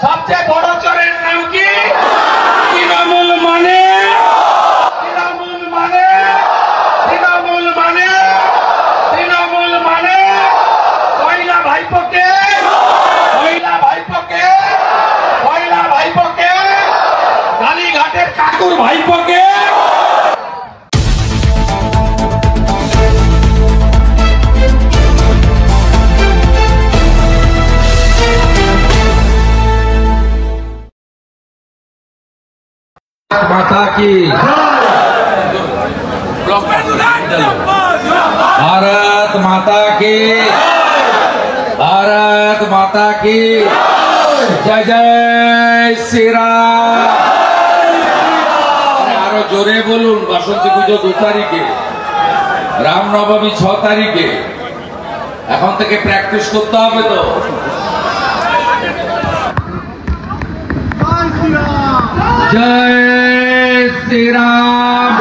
সবচেয়ে বড় চোরের নাম কি? তৃণমূল মানে তৃণমূল মানে তৃণমূল মানে তৃণমূল মানে পয়লা ভাইপোকে পয়লা ভাইপোকে পয়লা ভাইপোকে কালীঘাটের কাকুর ভাইপোকে माता की भारत माता की भारत माता की जय जय श्री राम। आरो जोरे बोलून बसंती पुजो 2 तारिखे रामनवमी 6 तारिखे এখন থেকে প্র্যাকটিস করতে হবে তো। जय श्री राम।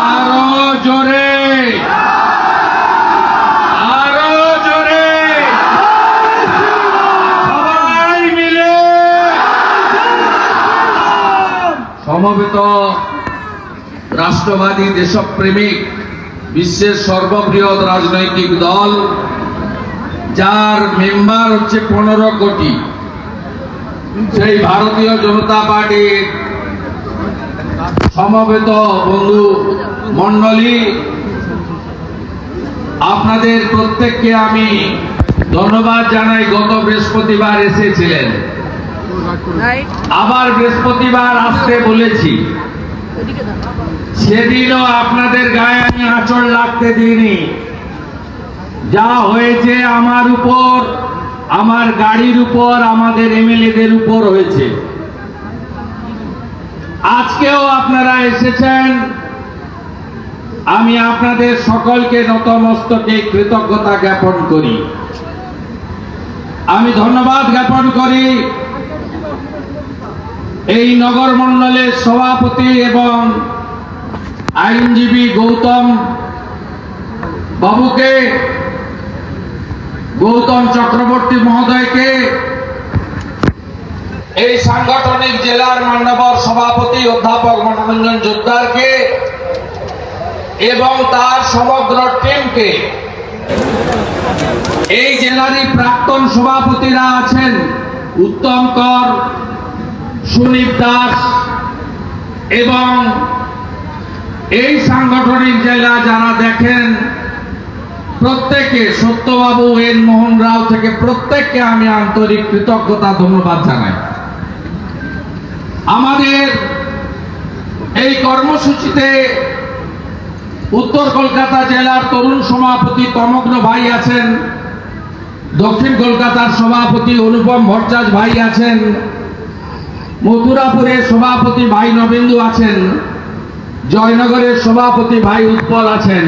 आरो जोरे सबाई मिले समवेत राष्ट्रवादी देशप्रेमिक विश्वेर सर्वबृहৎ राजनैतिक दल जार मेम्बर হচ্ছে 15 কোটি সেই ভারতীয় জনতা পার্টির সমবেত বন্ধু মণ্ডলী আপনাদের প্রত্যেককে আমি ধন্যবাদ জানাই। গত বৃহস্পতিবার এসেছিলেন, আবার বৃহস্পতিবার আসতে বলেছি, সেদিনও আপনাদের গায়ে আমি আঁচড় লাগতে দিইনি। যা হয়েছে আমার উপর, আমার গাড়ির উপর, আমাদের এমএলএদের উপর হয়েছে। আজকেও আপনারা এসেছেন, আমি আপনাদের সকলকে নতমস্তকে কৃতজ্ঞতা জ্ঞাপন করি। আমি ধন্যবাদ জ্ঞাপন করি এই নগর মণ্ডলের সভাপতি এবং আইনজীবী গৌতম বাবুকে, গৌতম চক্রবর্তী মহোদয়কে, এই সাংগঠনিক জেলার মান্যবর সভাপতি অধ্যাপক মনোরঞ্জন জোদ্দারকে এবং তার সমগ্র টিমকে, এই জেলারই প্রাক্তন সভাপতিরা আছেন উত্তম কর, সুনীপ দাস এবং এই সাংগঠনিক জেলা যারা দেখেন প্রত্যেকে, সত্যবাবু, এন মোহন রাও থেকে প্রত্যেককে আমি আন্তরিক কৃতজ্ঞতা ধন্যবাদ জানাই। আমাদের এই কর্মসূচিতে উত্তর কলকাতা জেলার তরুণ সভাপতি তমগ্ন ভাই আছেন, দক্ষিণ কলকাতার সভাপতি অনুপম ভট্টাচার্য ভাই আছেন, মথুরাপুরের সভাপতি ভাই নবেন্দু আছেন, জয়নগরের সভাপতি ভাই উৎপল আছেন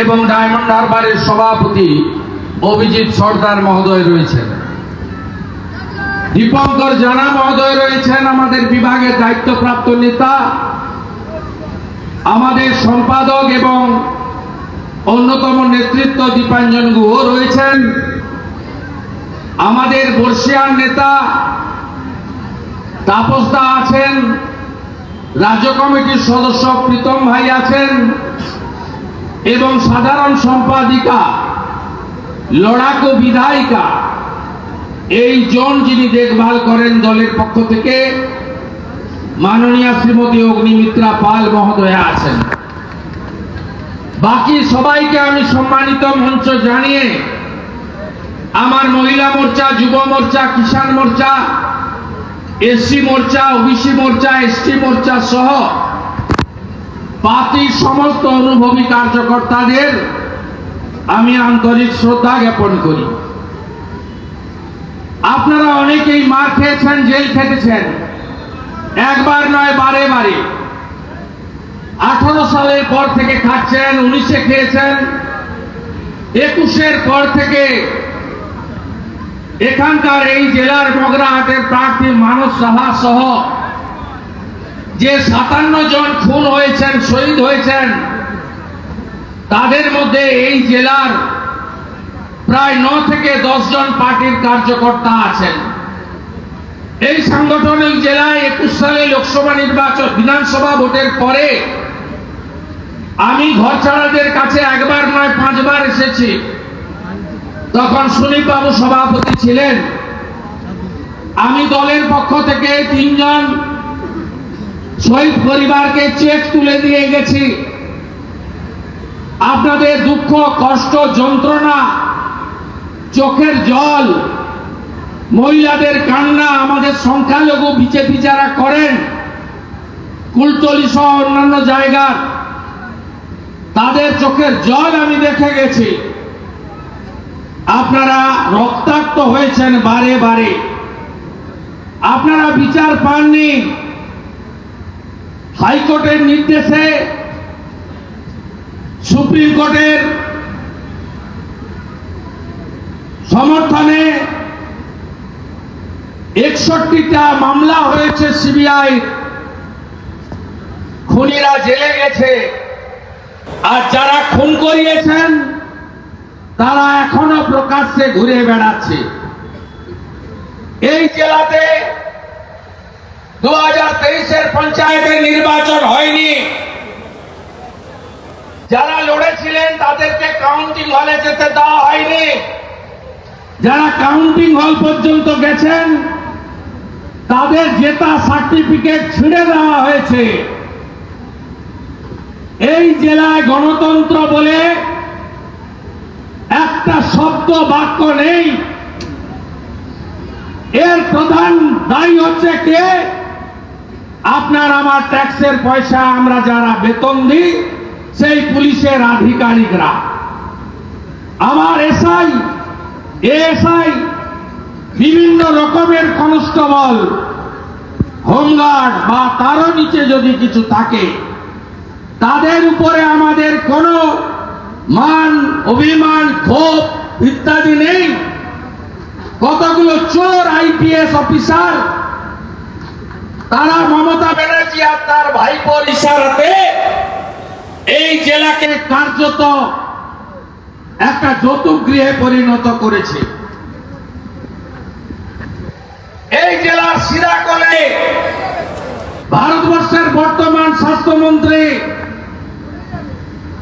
এবং ডায়মন্ড হারবারের সভাপতি অভিজিৎ সর্দার মহোদয় রয়েছেন, দীপঙ্কর জানা মহোদয় রয়েছেন, আমাদের বিভাগের দায়িত্বপ্রাপ্ত নেতা, আমাদের সম্পাদক এবং অন্যতম নেতৃত্ব দীপাঞ্জন গুহ রয়েছেন, আমাদের বর্ষিয়ান নেতা তাপস দা আছেন, রাজ্য কমিটির সদস্য প্রীতম ভাই আছেন এবং সাধারণ সম্পাদিকা লড়াকু বিধায়িকা এই জন যিনি দেখভাল করেন দলের পক্ষ থেকে মাননীয় শ্রীমতী অগ্নিমিত্রা পাল মহোদয়া আছেন। বাকি সবাইকে আমি সম্মানিত মঞ্চ জানিয়ে আমার মহিলা মোর্চা, যুব মোর্চা, কিষাণ মোর্চা, এসসি মোর্চা, ওবিসি মোর্চা, এসটি মোর্চা সহ পার্টির সমস্ত অনুভবী কার্যকর্তাদের আমি আন্তরিক শ্রদ্ধা জ্ঞাপন করি। আপনারা অনেকেই মার খেয়েছেন, জেল খেটেছেন, একবার নয় বারে বারে। 18 সালের পর থেকে খাচ্ছেন, 19-এ খেয়েছেন, 21-এর পর থেকে এখানকার এই জেলার মগরাহাটের প্রার্থী মানস সাহা সহ যে 57 জন খুন হয়েছেন, শহীদ হয়েছেন, তাদের মধ্যে এই জেলার প্রায় 9 থেকে 10 জন পার্টির কার্যকর্তা আছেন। এই সাংগঠনিক জেলায় 21 সালে লোকসভা নির্বাচন বিধানসভা ভোটের পরে আমি ঘরছাড়াদের কাছে একবার নয় 5 বার এসেছি। তখন সুনীল বাবু সভাপতি ছিলেন। আমি দলের পক্ষ থেকে 3 জন শহীদ পরিবারকে চেক তুলে দিয়ে গেছি। আপনাদের দুঃখ, কষ্ট, যন্ত্রণা, চোখের জল, মহিলাদের কান্না, আমাদের সংখ্যালঘু বিজেপি যারা করেন কুলতলি সহ অন্যান্য জায়গার, তাদের চোখের জল আমি দেখে গেছি। আপনারা রক্তাক্ত হয়েছেন বারে বারে, আপনারা বিচার পাননি। হাইকোর্টের নির্দেশে, সুপ্রিম কোর্টের সমর্থনে 61টা মামলা হয়েছে সিবিআই। খুনিরা জেলে গেছে, আর যারা খুন করিয়েছেন তারা এখনো প্রকাশ্যে ঘুরে বেড়াচ্ছে। এই জেলাতে 2023-এর পঞ্চায়েতের নির্বাচন হয়নি। যারা লড়েছিলেন তাদেরকে কাউন্টিং হলে যেতে দেওয়া হয়নি। যারা কাউন্টিং হল পর্যন্ত গেছেন তাদের জেতা সার্টিফিকেট ছিঁড়ে দেওয়া হয়েছে। এই জেলায় গণতন্ত্র বলে একটা শব্দ বাক্য নেই। এর প্রধান দায়ী হচ্ছে কে? আপনার আমার ট্যাক্সের পয়সা আমরা যারা বেতন দিই সেই পুলিশের আধিকারিকরা। আমার এসআই, এএসআই, বিভিন্ন রকমের কনস্টেবল, হোমগার্ড বা তারও নিচে যদি কিছু থাকে, তাদের উপরে আমাদের কোনো মান, অভিমান, ক্ষোভ ইত্যাদি নেই। কতগুলো চোর আইপিএস অফিসার, তারা মমতা ব্যানার্জি আর তার ভাইপোর ইশারাতে এই জেলাকে কার্যত একটা যৌতুক গৃহে পরিণত করেছে। এই জেলার সিরাকলে ভারতবর্ষের বর্তমান স্বাস্থ্যমন্ত্রী,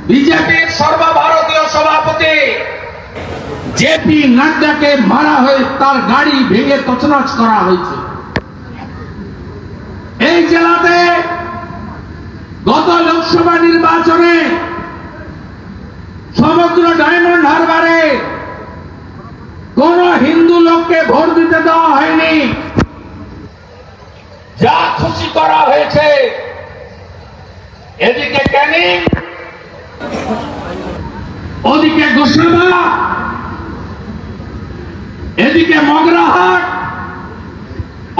বিজেপির সর্বভারতীয় সভাপতি জেপি নাড্ডাকে মারা হয়ে তার গাড়ি ভেঙে তছনছ করা হয়েছে। এই জেলাতে গত লোকসভা নির্বাচনে সমগ্র ডায়মন্ড হারবারে কোন হিন্দু লোককে ভোট দিতে দেওয়া হয়নি। যা খুশি করা হয়েছে। এদিকে ক্যানিং, ওদিকে গোসাবা, এদিকে মগরাহাট,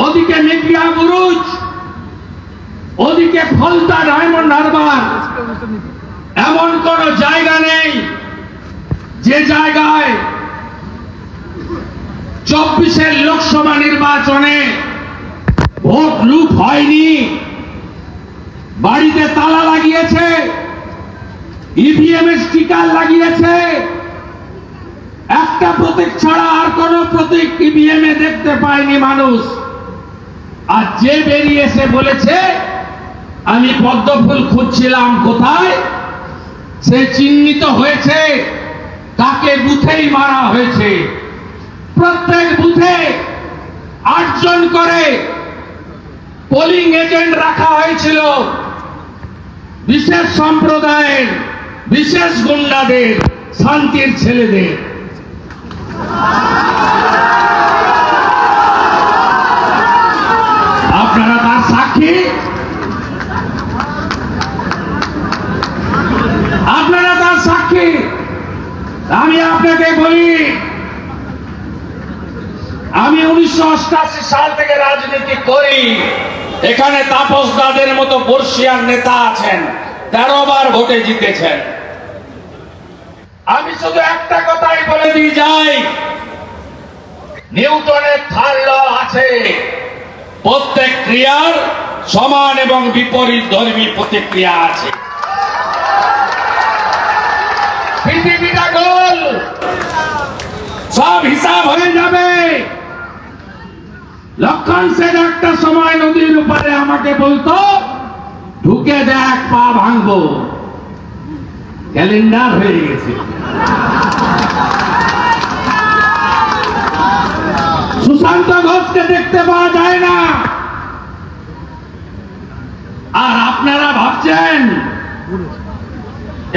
ওদিকে মিডিয়া বুরুজ, ওদিকে ফলতা ডায়মন্ড হারবার। এমন কোন জায়গা নেই যে জায়গায় 24-এর লোকসভা নির্বাচনে ভোট লুট হয়নি। বাড়িতে তালা লাগিয়েছে, ইভিএম এর স্টিকার লাগিয়েছে। একটা প্রতীক ছাড়া আর কোন প্রতীক ইভিএম এ দেখতে পায়নি মানুষ। আর যে বেরিয়েছে বলেছে আমি পদ্মফুল খুঁজছিলাম কোথায়, সে চিহ্নিত হয়েছে, তাকে বুথেই মারা হয়েছে। প্রত্যেক বুথে 8 জন করে পোলিং এজেন্ট রাখা হয়েছিল, বিশেষ সম্প্রদায়ের, বিশেষ গুন্ডাদের, শান্তির ছেলেদের। আপনারা তার সাক্ষী, আপনারা তার সাক্ষী। আমি আপনাকে বলি, আমি 1988 সাল থেকে রাজনীতি করি। এখানে তাপস দাদের মতো বর্ষিয়ার নেতা আছেন, 13 বার ভোটে জিতেছেন। আমি শুধু একটা কথাই বলে দিয়ে যাই, নিউটনের থার্ড ল আছে, প্রত্যেক ক্রিয়ার সমান এবং বিপরীত ধর্মী প্রতিক্রিয়া আছে। পৃথিবীটা গোল, সব হিসাব হয়ে যাবে। লক্ষণ সেন একটা সময় নদীর উপরে আমাকে বলতো, ঢুকে দেখ পা ভাঙবো। ক্যালেন্ডার হয়ে গেছে। সুশান্ত ঘোষকে দেখতে পাওয়া যায় না। আর আপনারা ভাবছেন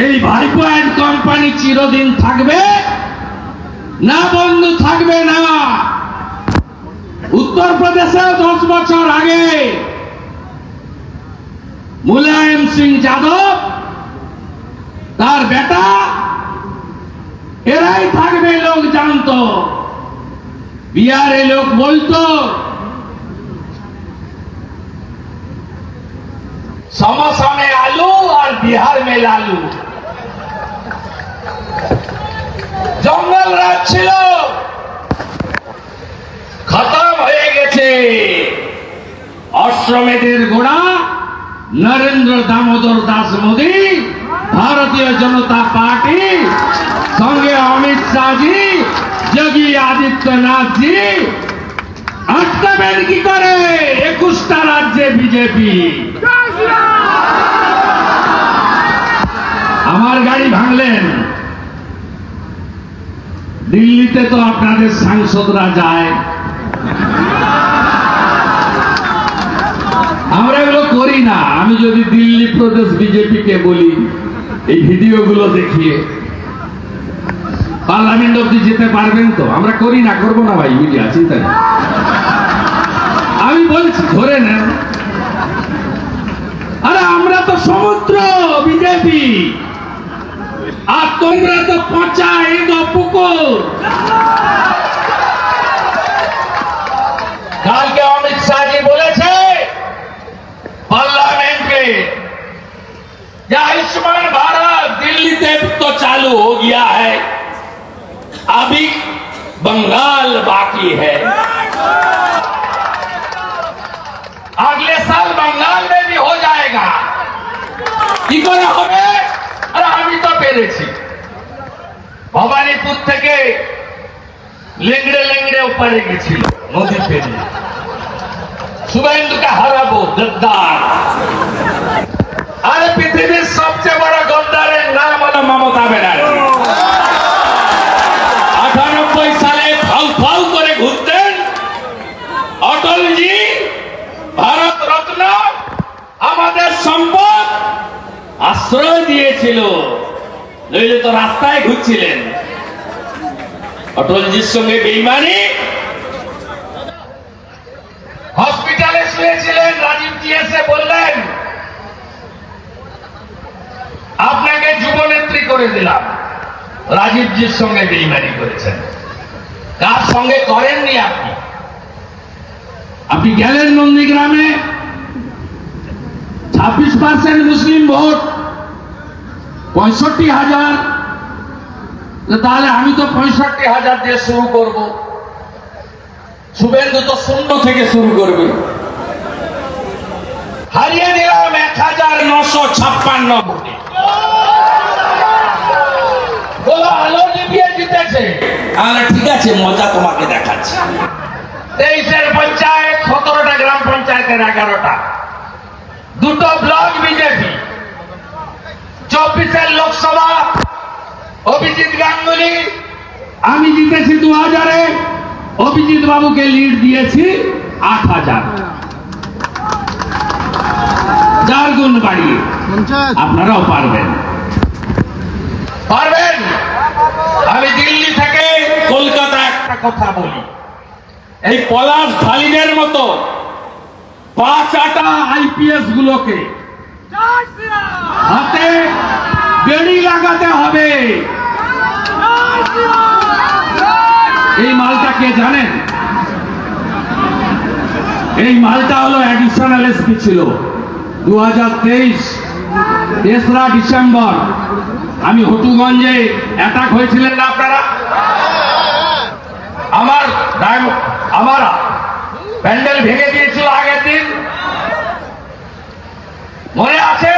এই ভাইপো অ্যান্ড কোম্পানি চিরদিন থাকবে? না বন্ধু, থাকবে না। উত্তরপ্রদেশে 10 বছর আগে মুলায়ম সিং যাদব, তার বেটা, এরাই থাকবে লোক জানতো। বিহারে লোক বলতো समोसा में आलू और बिहार में लालू। जंगल राज ছিল, খতম হয়ে গেছে। অশ্বমেধের গোড়া নরেন্দ্র দামোদর দাস মোদী, ভারতীয় জনতা পার্টি, সঙ্গে অমিত শাহজি, যোগী আদিত্যনাথজি। আটকাবেন কি করে 21টা রাজ্যে বিজেপি? আমার গাড়ি ভাঙলেন। দিল্লিতে তো আপনাদের সাংসদরা যায়, আমরা এগুলো করি না। আমি যদি দিল্লি প্রদেশ বিজেপিকে বলি এই ভিডিওগুলো দেখিয়ে পার্লামেন্ট অব্দি যেতে পারবেন তো? আমরা করি না, করবো না ভাই, মিডিয়া চিন্তা নেই। আমি বলছি ধরে নেন। আরে আমরা তো সমুদ্র বিজেপি, আর তোমরা তো পচা এগো পুকুর। কালকে অমিত শাহজি বলেছে पार्लियामेंट में आयुष्मान भारत दिल्ली से तो चालू हो गया है, अभी बंगाल बाकी है। अगले साल बंगाल में भी हो जाएगा। কি করে হবে? আরে আমি তো পেরেছি। ভবানীপুর থেকে লেংড়ে লেংড়ে ওপারে গেছিল নদী পেরিয়ে। শুভেন্দুকে হারাবো, গদ্দার। আরে পৃথিবীর সবচেয়ে বড় গদ্দারের নাম হলো মমতা ব্যানার্জি। 98 সালে ফাউ ফাউ করে ঘুরতেন অটলজি, ভারত রত্ন, আমাদের সম্পদ আশ্রয় দিয়েছিল, নইলে তো রাস্তায় ঘুরছিলেন। অটলজির সঙ্গে বেইমানি। হসপিটালে শুয়েছিলেন, রাজীবজি এসে বললেন আপনাকে যুবনেত্রী করে দিলাম। রাজীবজির সঙ্গে বেইমানি করেছেন। কার সঙ্গে করেননি আপনি? আপনি গেলেন নন্দীগ্রামে, 26% মুসলিম ভোট, 65,000। তাহলে আমি তো 65,000 দিয়ে শুরু করব। শুভেন্দু তো 0 থেকে শুরু করবে। হারিয়ে দিলাম 1956 ভোটে। বলো আলো নিভিয়ে জিতেছে। ঠিক আছে, মজা তোমাকে দেখাচ্ছি। 23 পঞ্চায়েত, 17টা গ্রাম পঞ্চায়েতের 11টা, 2টো ব্লক বিজেপি, 24 লোকসভা অভিজিৎ গাঙ্গুলি। আমি জিতেছি 2000-এ, অভিজিৎ বাবুকে লিড দিয়েছি 8000, 4 গুণ বাড়িয়ে। আপনারাও পারবেন, পারবেন। আমি দিল্লি থেকে কলকাতা একটা কথা বলি, এই পলাশ ঢালিদের মতো 5-8টা আইপিএস গুলোকে হাতে বেড়ি লাগাতে হবে। এই মালটা কে জানেন? এই মালটা হলো অ্যাডিশনাল এসপি ছিল। 2023 3রা ডিসেম্বর আমি হটুগঞ্জে অ্যাটাক হয়েছিলেন না আপনারা? আমার প্যান্ডেল ভেঙে দিয়েছিল আগের দিন, মনে আছে?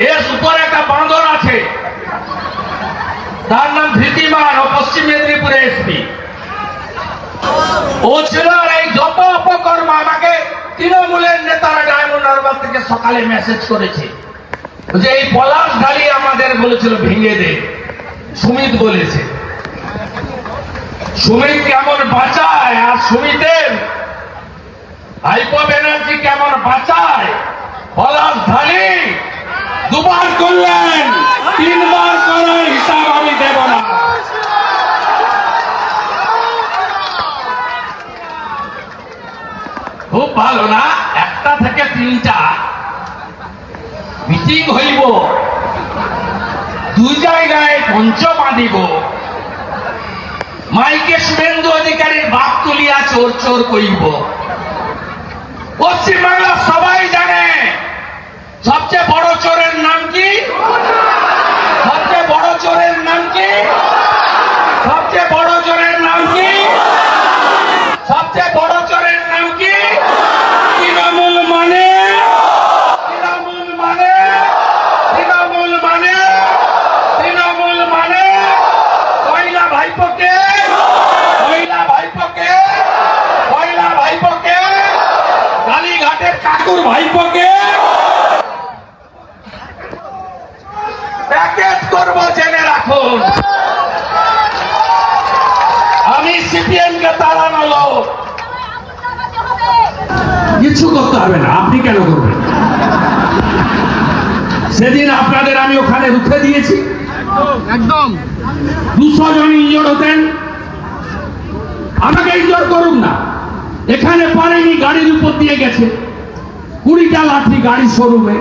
এর উপরে একটা বাঁদর আছে, তার নাম ধৃতিমান, ও পশ্চিম মেদিনীপুরে এসপি। ও ছিল এই যত অপকর্ম আমাকে তৃণমূলের নেতারা ডায়মন্ড হারবার থেকে সকালে মেসেজ করেছে যে এই পলাশ ঢালি আমাদের বলেছিল ভেঙে দে। সুমিত বলেছে, সুমিত কেমন বাঁচায় আর সুমিতের ভাইপো ব্যানার্জি কেমন বাঁচায়। পলাশ ঢালি দুবার করলেন, 3 বার করার হিসাব আমি দেব না। খুব ভালো না, 1টা থেকে 3টা মিটিং হইব, 2 জায়গায় মঞ্চ বাঁধিব, মাইকে শুভেন্দু অধিকারীর বাপ তুলিয়া চোর চোর কইব। পশ্চিমবাংলা সবাই জানে সবচেয়ে বড় চোরের নাম কি? সবচেয়ে বড় চোরের নাম কি? সবচেয়ে বড় চোরের নাম কি? সবচেয়ে বড় চোরের নাম কি? তৃণমূল মানে, তৃণমূল মানে, তৃণমূল মানে, তৃণমূল মানে কয়লা ভাইপোকে, কয়লা ভাইপোকে, কয়লা ভাইপোকে, কালীঘাটের কাকুর ভাইপোকে প্যাকেট করবো, জেনে রাখুন। আমি সিপিএম কে তাড়ানো লোক, কিছু করতে হবে না। আপনি কেন করবেন? সেদিন আপনাদের আমি ওখানে রুখে দিয়েছি, একদম 200 জন ইনজোর হতেন। আমাকে ইনজোর করুন না, এখানে পারেনি, গাড়ির উপর দিয়ে গেছে 20টা লাঠি গাড়ি শোরুমে।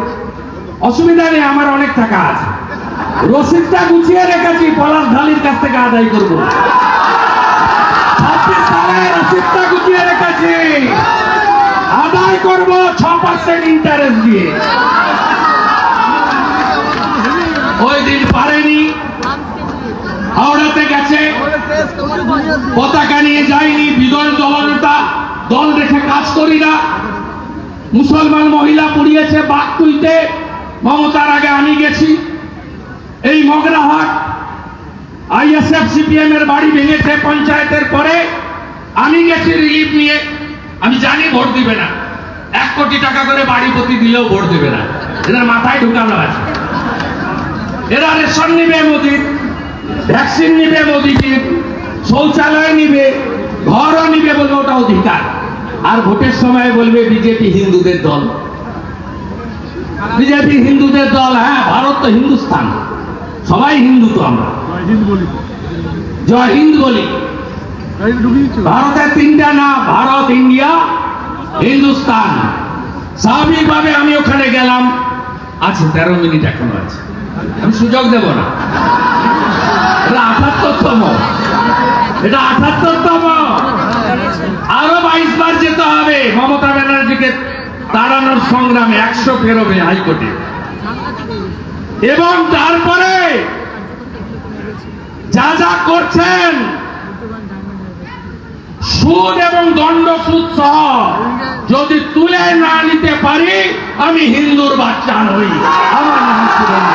অসুবিধা নেই, আমার অনেক টাকা আছে, রসিদটা গুছিয়ে রেখেছি, পলাশ ঢালির কাছ থেকে আদায় করবো। 26 সালে রসিদটা গুছিয়ে রেখেছি, আদায় করবো 6% ইন্টারেস্ট দিয়ে। ওই দিন পারেনি, হাওড়াতে গেছে, পতাকা নিয়ে যায়নি, বিদয় দলনেতা, দল রেখে কাজ করি না। মুসলমান মহিলা পুড়িয়েছে বাগতুইতে, মমতার আগে আমি গেছি। এই মগরাহাট আইএসএফ সিপিএম এর বাড়ি ভেঙেছে পঞ্চায়েতের পরে, আমি গেছি রিলিফ নিয়ে। আমি জানি ভোট দিবে না, 1 কোটি টাকা করে বাড়ি প্রতি দিলেও ভোট দিবে না, এদের মাথায় ঢুকানো আছে। এরা রেশন নিবে মোদির, ভ্যাকসিন নিবে মোদিজির, শৌচালয় নিবে, ঘরও নিবে, বলবে ওটা অধিকার। আর ভোটের সময় বলবে বিজেপি হিন্দুদের দল, বিজেপি হিন্দুদের দল। হ্যাঁ, ভারত তো হিন্দুস্তান, সবাই হিন্দু তো আমরা, জয় হিন্দ বলি। ভারতের 3টা না, ভারত, ইন্ডিয়া, হিন্দুস্তান। স্বাভাবিকভাবে আমি ওখানে গেলাম, আছে 13 মিনিট এখনো আছে, আমি সুযোগ দেব না। এটা 78তম, এটা 78তম, আরো 22 বার যেতে হবে মমতা ব্যানার্জিকে তাড়ানোর সংগ্রামে। 100 পেরোবে হাইকোর্টে। এবং তারপরে যা যা করছেন, সুদ এবং দণ্ড সুদ সহ যদি তুলে না নিতে পারি, আমি হিন্দুর বাচ্চা নই। আমার নাম সুরেন্দ্র।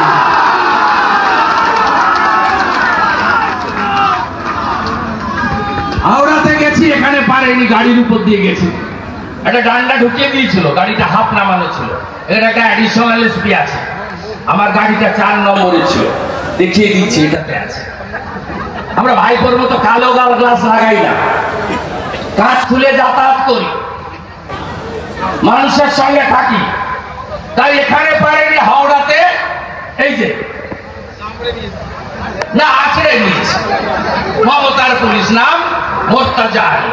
হাওড়াতে গেছি, এখানে পারেনি, গাড়ির উপর দিয়ে গেছি, একটা ডান্ডা ঢুকিয়ে দিয়েছিল, গাড়িটা হাফ নামানো ছিল। এর একটা অ্যাডিশনাল এসপি আছে, আমার গাড়িটা 4 নম্বরে ছিল, দেখিয়ে দিচ্ছি এটাতে আছে। আমরা ভাইপোর মতো কালো গাল গ্লাস লাগাই না, কাজ খুলে যাতায়াত করি, মানুষের সঙ্গে থাকি। তাই এখানে পারেনি, হাওড়াতে এই যে না আছড়ে নিয়েছে মমতার পুলিশ, নাম মুর্তজা আলী,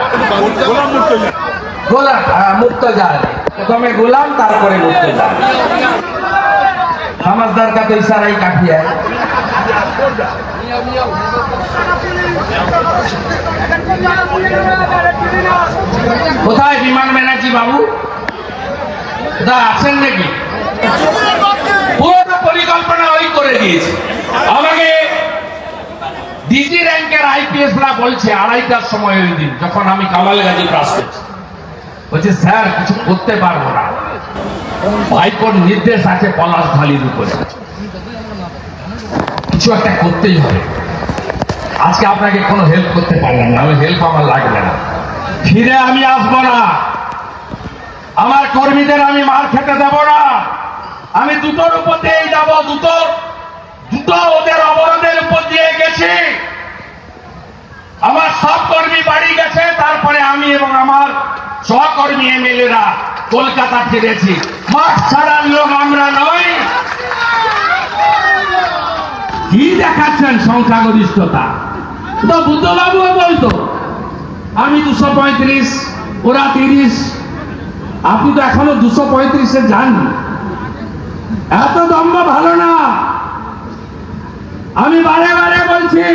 গোলাম মুর্তজা আলী। প্রথমে গোলাম, তারপরে মুর্তজা আলী। समझदार का तो इशारा ही काफी है। কোথায় বিমান ব্যানার্জি বাবু? আছেন নাকি? পুরো পরিকল্পনা ওই করে দিয়েছে। আমাকে ডিজি র্যাঙ্কের আইপিএসরা বলছে 2:30টার সময় ওই দিন, যখন আমি কামালগাজী ক্লাস করছি, বলছে স্যার কিছু করতে পারবো না, ভাইপোর নির্দেশ আছে পলাশ ঢালির উপরে, কিছু একটা করতেই হবে। আজকে আপনাকে কোনো হেল্প করতে পারলাম না, হেল্প আমার লাগবে না, ফিরে আমি আসবো না, আমার কর্মীদের আমি মার খেতে দেব না, আমি দুটোর উপর দিয়েই যাবো, দুটো ওদের অবরোধের উপর দিয়ে গেছি, আমার সব কর্মী বাড়ি গেছে, তারপরে আমি এবং আমার সহকর্মী এমএলএরা কলকাতা ফিরেছি। মাঠ ছাড়ার লোক আমরা নই। কি দেখাচ্ছেন সংখ্যাগরিষ্ঠতা? তো বুদ্ধবাবুও বলতো আমি 235, ওরা 30, আপনি তো এখনো 235-এ যাননি। এত দম্ভ ভালো না। আমি বারে বারে বলছি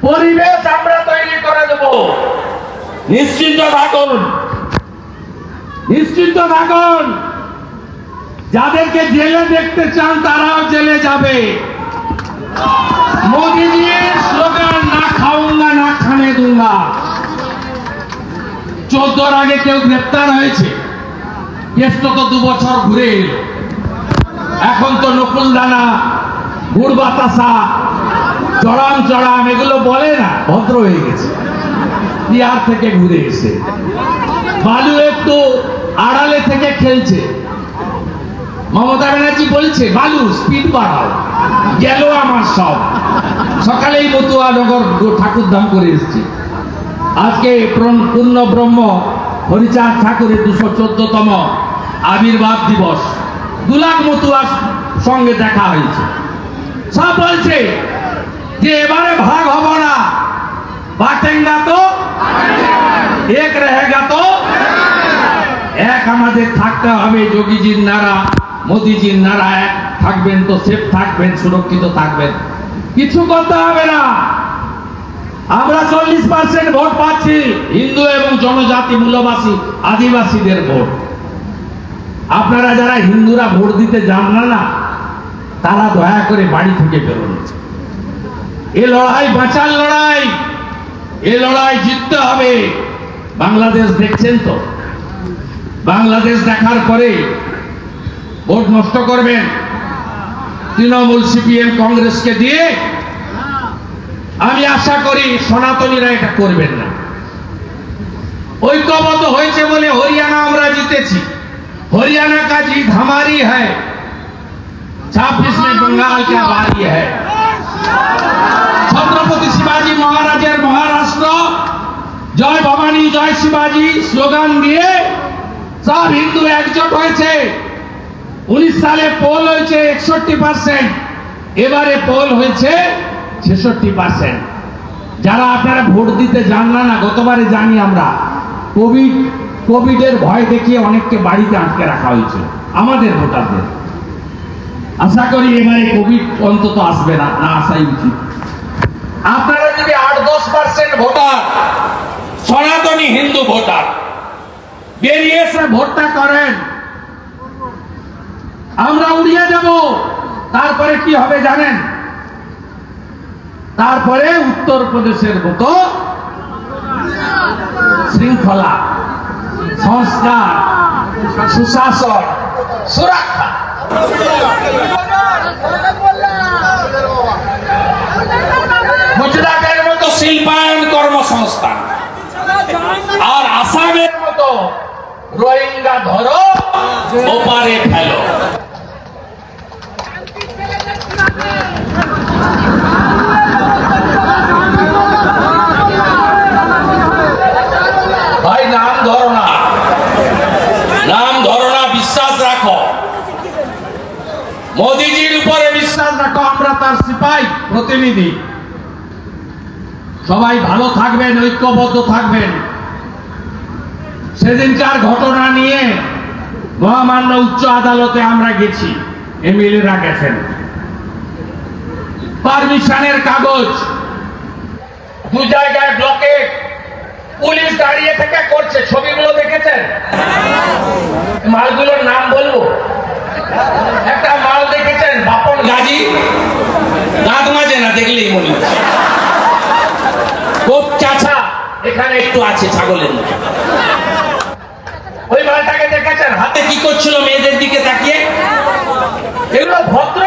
পরিবেশ আমরা তৈরি করে দেব, নিশ্চিন্ত থাকুন, নিশ্চিন্ত থাকুন। যাদেরকে জেলে দেখতে চান তারাও জেলে যাবে। মোদীজির স্লোগান না খাউঙ্গা না খানে দুঙ্গা। 14 আগে কেউ গ্রেপ্তার হয়েছে, কেসটা তো 2 বছর ঘুরে এলো। এখন তো নকুলদানা, গুড় বাতাসা, চড়াম এগুলো বলে না, ভদ্র হয়ে গেছে, বিহার থেকে ঘুরে এসে। বালু একটু আড়ালে থেকে খেলছে। মমতা ব্যানার্জি বলছে বালু স্পিড বাড়াও, গেল আমার সব। সকালেই মতুয়া নগর ঠাকুরধাম করে এসেছি। আজকে পূর্ণ ব্রহ্ম হরিচাঁদ ঠাকুরের 214তম আবির্ভাব দিবস। 2 লাখ মতুয়ার সঙ্গে দেখা হয়েছে। সব বলছে যে এবারে ভাগ হব না, বাটেঙ্গা তো এক রহেগা তো এক, আমাদের থাকতে হবে। যোগীজির নারা, মোদীজির নারা, এক থাকবেন তো সেফ থাকবেন, সুরক্ষিত থাকবেন, কিছু করতে হবে না। আমরা 40% ভোট পাচ্ছি, হিন্দু এবং জনজাতি মূলবাসী আদিবাসীদের ভোট। আপনারা যারা হিন্দুরা ভোট দিতে যান না, তারা দয়া করে বাড়ি থেকে বেরোন। এ লড়াই বাঁচার লড়াই, এ লড়াই জিততে হবে। বাংলাদেশ দেখছেন তো, বাংলাদেশ দেখার পরে ভোট নষ্ট করবেন তৃণমূল, সিপিএম, কংগ্রেসকে দিয়ে। আমি আশা করি সনাতনীরা এটা করবেন না। ঐক্যবদ্ধ হয়েছে বলে হরিয়ানা আমরা জিতেছি। हरियाणा का जीत हमारी है, 26 में बंगाल का बारी है। छत्रपति शिवाजी महाराजेर महाराष्ट्र जय भवानी जय शिवाजी स्लोगान दिए सब हिंदू एकजुट হয়েছে। 19 সালে পোল হয়েছে 61%, এবারে পোল হয়েছে 66%। যারা আপনারা ভোট দিতে জানলেন না, গতবারে জানি আমরা কোভিডের ভয় দেখিয়ে অনেককে বাড়িতে আটকে রাখা হয়েছিল আমাদের ভোটারদের। আশা করি এবারে কোভিড অন্তত আসবে না, না আসাই উচিত। আপনারা যদি 8-10% ভোটার সনাতনী হিন্দু ভোটার বেরিয়ে এসে ভোটটা করেন, আমরা উড়িয়ে দেব। তারপরে কি হবে জানেন? তারপরে উত্তরপ্রদেশের মতো শৃঙ্খলা, সংস্কার, সুশাসন, সুরক্ষা। গুজরাটের মতো শিল্পায়ন কর্মসংস্থান, আর আসামের মতো রোহিঙ্গা ধরো ওপারে ফেলো। ভাই নাম ধরো না, নাম ধরো না, বিশ্বাস রাখো, মোদীজির উপরে বিশ্বাস রাখো। আমরা তার সিপাহী প্রতিনিধি। সবাই ভালো থাকবেন, ঐক্যবদ্ধ থাকবেন। সেদিনকার ঘটনা নিয়ে মহামান্য উচ্চ আদালতে আমরা গেছি, এমএলএরা গেছেন। পারমিশনের কাগজ 2 জায়গায় ব্লকেট, পুলিশ দাঁড়িয়ে থেকে করছে। ছবিগুলো দেখেছেন? মালগুলোর নাম বলবো। একটা মাল দেখেছেন বাপন গাজী, দাঁত মাজে না, দেখলেই মনে হচ্ছে খুব চাচা এখানে একটু আছে ছাগলের মতো। ওই মালটাকে দেখেছেন হাতে কি করছিল মেয়েদের দিকে তাকিয়ে? এগুলো ভদ্র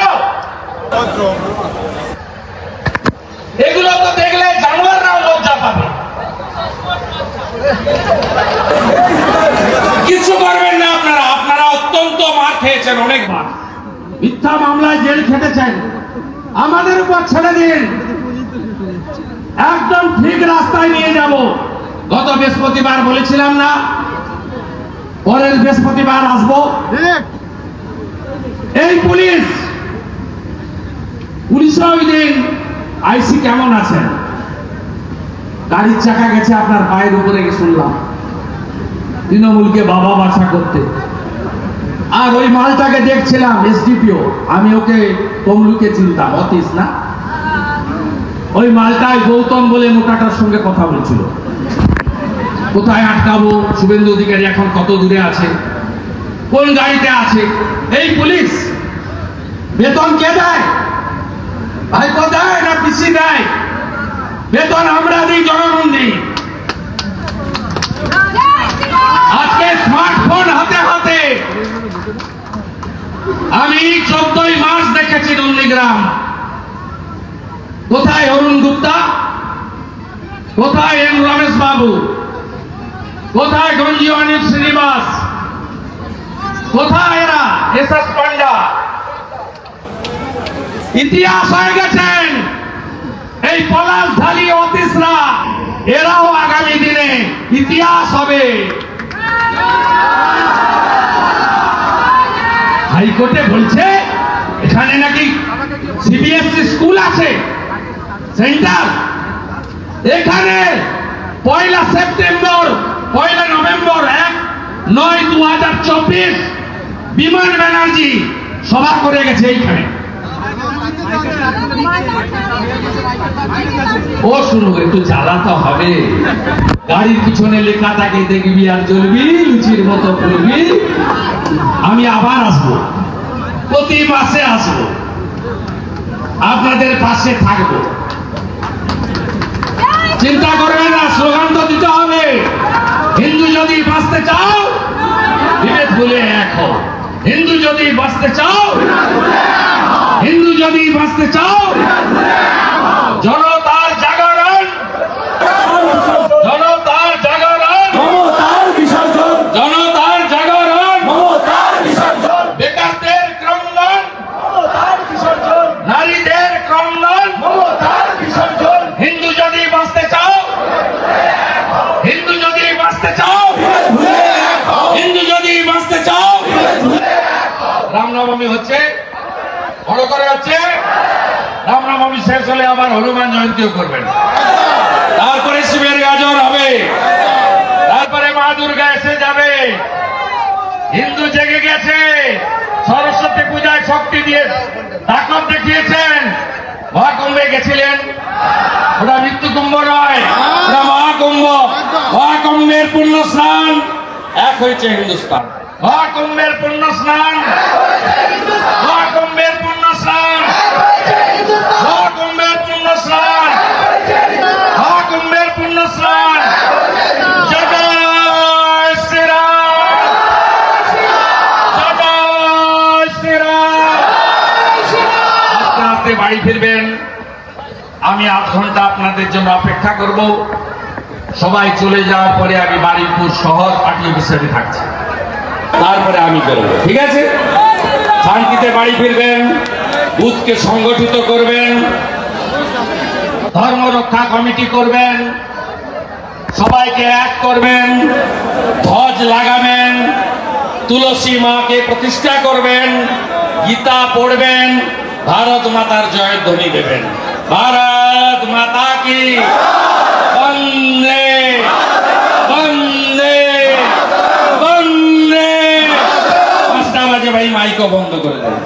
এগুলো তো দেখলে জানোয়াররাও লজ্জা পাবে। কিছু করবেন না আপনারা, আপনারা অত্যন্ত মার খেয়েছেন অনেকবার, মিথ্যা মামলায় জেল খেটেছেন, আমাদের উপর ছেড়ে দিন, একদম ঠিক রাস্তায় নিয়ে যাব। গত বৃহস্পতিবার বলেছিলাম না পরের বৃহস্পতিবার আসবো। এই পুলিশ ওই দিন আইসি কেমন আছেন, গাড়ির চাকা গেছে আপনার পায়ের উপরে শুনলাম, তৃণমূলকে বাবা বাছা করতে। আর ওই মালটাকে দেখছিলাম এসডিপিও, আমি ওকে কমলুকে চিনতাম, অতীশ না, ওই মালটায় গৌতম বলে মোটাটার সঙ্গে কথা বলছিল, কোথায় আটকাবো, শুভেন্দু অধিকারী এখন কত দূরে আছে, কোন গাড়িতে আছে। এই পুলিশ বেতন কে দেয়? ভাইপো দেয় না পিসি দেয়? বেতন আমরা দিই, জনগণ দিই। আজকে স্মার্টফোন হাতে হাতে আমি 14ই মার্চ দেখেছি নন্দীগ্রাম। কোথায় অরুণ গুপ্তা, কোথায় এম রমেশ বাবু, কোথায় গঞ্জিওয়ানি শ্রীনিবাস, কোথায় এরা এসএস পান্ডা? ইতিহাস হয়ে গেছেন এই পলাশ ঢালি অতীশরা, এরাও আগামী দিনে ইতিহাস হবে। হাইকোর্টে বলছে এখানে নাকি সিবিএসই স্কুল আছে সেন্টার, এখানে 1 সেপ্টেম্বর 1 নভেম্বর 1/9/2024 বিমান ব্যানার্জি সভা করে গেছে এইখানে। ও শুনো, একটু জ্বালা তো হবে, গাড়ির পিছনে লেখা থাকে দেখবি আর জ্বলবি, লুচির মতো ফুলবি। আমি আবার আসবো, প্রতি মাসে আসবো, আপনাদের পাশে থাকবো, চিন্তা করবেন না। স্লোগান তো দিতে হবে, হিন্দু যদি বাঁচতে চাও বিভেদ ভুলে এক হও, হিন্দু যদি বাঁচতে চাও, হিন্দু যদি বাঁচতে চাও, জনতার জাগরণ, জনতার জাগরণ, জনতার জাগরণ, বেকারদের ক্রন্দন, নারীদের ক্রন্দন, হিন্দু যদি বাঁচতে চাও, হিন্দু যদি বাঁচতে চাও, হিন্দু যদি বাঁচতে চাও। রামনবমী হচ্ছে, বড় করে হচ্ছে, রামনবমী শেষ হলে আবার হনুমান জয়ন্তীও করবেন, তারপরে শিবের গাজন হবে, তারপরে মা দুর্গা এসে যাবে। হিন্দু জেগে গেছে, সরস্বতী পূজায় শক্তি দিয়ে তাকত দেখিয়েছেন। মহাকুম্ভে গেছিলেন, ওটা মৃত্যু কুম্ভ নয়, ওটা মহাকুম্ভ। মহাকুম্ভের পুণ্য স্নান, এক হয়েছে হিন্দুস্তান। মহাকুম্ভের পুণ্য স্নান, মহাকুম্ভের পুণ্য স্নান, মহাকুম্ভের পুণ্য স্নান, মহাকুম্ভের পুণ্য স্নান। জয় শ্রীরাম, জয় শ্রীরাম। আস্তে আস্তে বাড়ি ফিরবেন, আমি 8 ঘন্টা আপনাদের জন্য অপেক্ষা করব। সবাই চলে যাওয়ার পরে আমি বারুইপুর শহর পার্টি অফিসে থাকছি, তারপরে আমি বেরোবো, ঠিক আছে? শান্তিতে বাড়ি ফিরবেন, বুথকে সংগঠিত করবেন, ধর্ম রক্ষা কমিটি করবেন, সবাইকে এক করবেন, ধ্বজ লাগাবেন, তুলসী মাকে প্রতিষ্ঠা করবেন, গীতা পড়বেন, ভারত মাতার জয়ধ্বনি দেবেন। ভারত মাতা কি বন্দে বন্দে বন্দে। 5টা বাজে ভাই, মাইকও বন্ধ করে দেন।